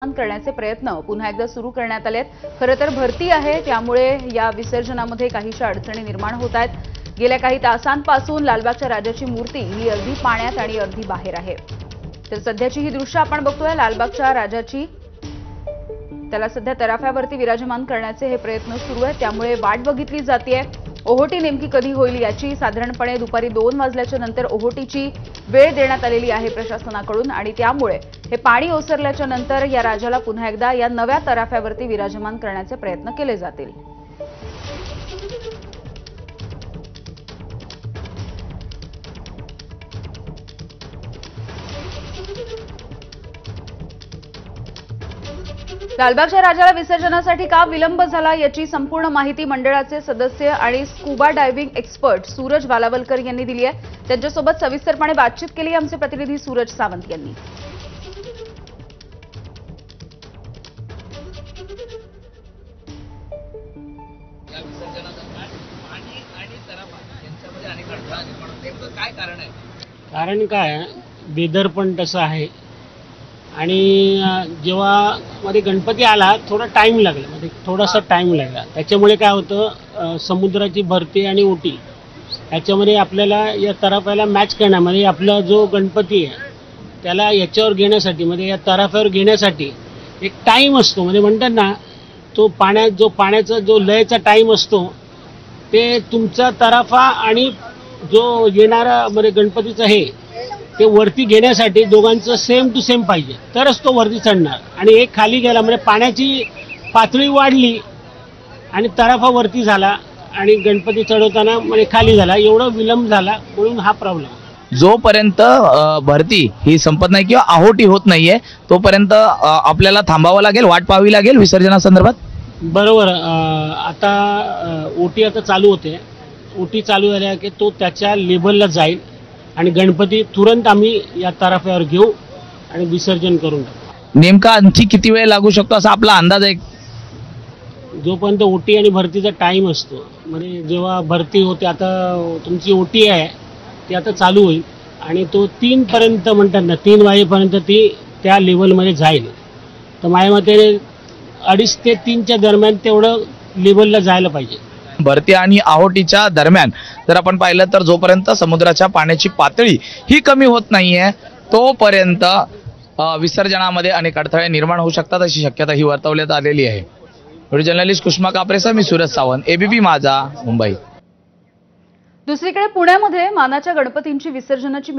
करण्याचे प्रयत्न पुन्हा एकदा सुरू करण्यात आलेत। खरं तर भरती आहे, त्यामुळे या विसर्जनामध्ये काहीशा अडचणी निर्माण होत आहेत। गेल्या काही तासांपासून लालबागच्या राजाची मूर्ती ही अर्धी पाण्यात आणि अर्धी बाहेर आहे। तर सध्याची ही दृश्य आपण बघतोय लालबागच्या राजाची। त्याला सध्या तराफ्यावरती विराजमान करण्याचे हे प्रयत्न सुरू आहेत, त्यामुळे वाट बघितली जातेय। ओहोटी नेमकी कधी होईल याची साधारणपणे दुपारी 2 वाजल्याच्या नंतर ओहोटीची वेळ देण्यात आलेली आहे प्रशासनाकडून, आणि त्यामुळे हे पाणी ओसरल्याच्या नंतर या राजाला पुन्हा एकदा या नव्या तराफ्यावरती विराजमान करण्याचे प्रयत्न केले जातील। लालबागच्या राजाला विसर्जनासाठी का विलंब झाला याची संपूर्ण माहिती मंडळाचे सदस्य आणि scuba diving expert Suraj Walawalkar यांनी दिली आहे। त्यांच्यासोबत सविस्तरपणे बातचीत केली आमचे प्रतिनिधी सूरज सावंत यांनी। कारण काय वेदर पण तसं आहे, आणि जेव्हा मध्ये गणपती आला थोडा टाइम लागला, थोडासा टाइम लागला। त्याच्यामुळे काय होतं, समुद्राची भरती आणि ओटी याच्यामध्ये आपल्याला या तराफ्याला मॅच करण्यामध्ये आपला जो गणपती आहे त्याला याच्यावर घेण्यासाठी या तराफ्यावर घेण्यासाठी एक टाइम असतो। म्हणतात ना, तो पाण्याचा जो लयचा टाइम असतो ते तुमचा तराफा आणि जो येणारा गणपतीचं ते वरती घेण्यासाठी दोघांचं सेम टू सेम पाहिजे, तरच तो वरती चढणार। आणि एक खाली गेला पाण्याची पातळी वाढली आणि तराफा वरती झाला आणि गणपती चढवताना खाली झाला, एवढा विलंब झाला, म्हणून हा प्रॉब्लेम। जोपर्यंत भरती ही संपत नाही किंवा आहोटी होत नाहीये तोपर्यंत आपल्याला थांबावं लागेल, वाट पाहावी लागेल विसर्जनासंदर्भात। बरोबर। आता ओटी आता चालू होते, ओटी चालू झाल्या की तो त्याच्या लेबलला जाईल आणि गणपती तुरंत आम्ही या तराफ्यावर घेऊ आणि विसर्जन करून टाकू। नेमका आणखी किती वेळ लागू शकतो असा आपला अंदाज आहे? जोपर्यंत ओटी आणि भरतीचा टाइम असतो, जेव्हा भरती होते, आता तुमची ओटी आहे ती आता चालू होईल आणि तो 3 पर्यंत म्हणतात ना, 3 वाजेपर्यंत ती त्या लेवलमध्ये जाईल। तर माझ्या मते 2:30 ते 3च्या दरम्यान तेवढं लेवलला जायला पाहिजे। भरती आणि आहोटीच्या दरम्यान जर आपण पाहिलं तर जोपर्यंत समुद्राच्या पाण्याची पातळी ही कमी होत नाहीये तोपर्यंत विसर्जनामध्ये अनेक अडथळे निर्माण होऊ शकतात अशी शक्यता ही वर्तवण्यात आलेली आहे। व्हिडिओ जर्नलिस्ट कुष्मा कापरेसह मी सूरज सावंत, एबीपी माझा, मुंबई। दुसरीकडे पुण्यामध्ये मानाच्या गणपतींची विसर्जनाची